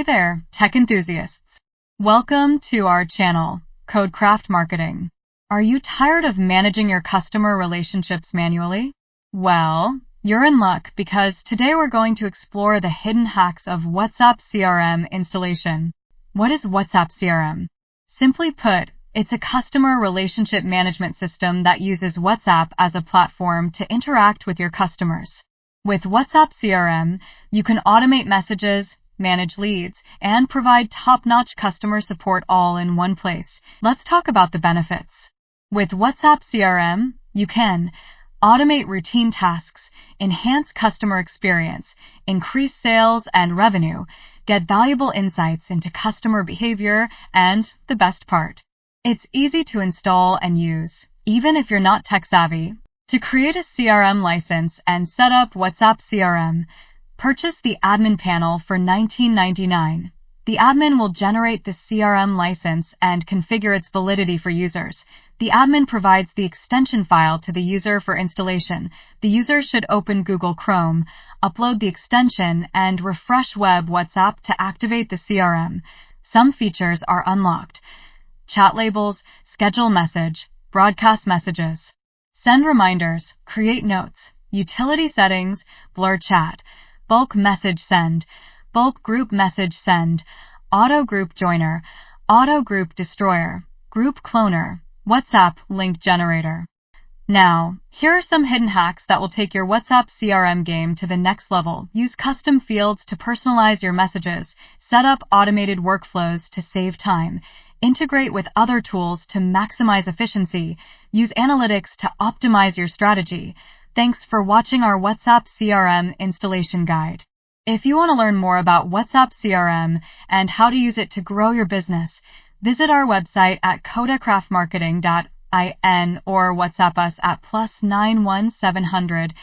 Hey there, tech enthusiasts. Welcome to our channel, Codecraft Marketing. Are you tired of managing your customer relationships manually? Well, you're in luck because today we're going to explore the hidden hacks of WhatsApp CRM installation. What is WhatsApp CRM? Simply put, it's a customer relationship management system that uses WhatsApp as a platform to interact with your customers. With WhatsApp CRM, you can automate messages, manage leads, and provide top-notch customer support all in one place. Let's talk about the benefits. With WhatsApp CRM, you can automate routine tasks, enhance customer experience, increase sales and revenue, get valuable insights into customer behavior, and the best part, it's easy to install and use, even if you're not tech-savvy. To create a CRM license and set up WhatsApp CRM, purchase the admin panel for $19.99. The admin will generate the CRM license and configure its validity for users. The admin provides the extension file to the user for installation. The user should open Google Chrome, upload the extension, and refresh web WhatsApp to activate the CRM. Some features are unlocked. Chat labels, schedule message, broadcast messages, send reminders, create notes, utility settings, blur chat, bulk message send, bulk group message send, auto group joiner, auto group destroyer, group cloner, WhatsApp link generator. Now, here are some hidden hacks that will take your WhatsApp CRM game to the next level. Use custom fields to personalize your messages. Set up automated workflows to save time. Integrate with other tools to maximize efficiency. Use analytics to optimize your strategy. Thanks for watching our WhatsApp CRM installation guide. If you want to learn more about WhatsApp CRM and how to use it to grow your business, visit our website at codecraftmarketing.in or WhatsApp us at +91700.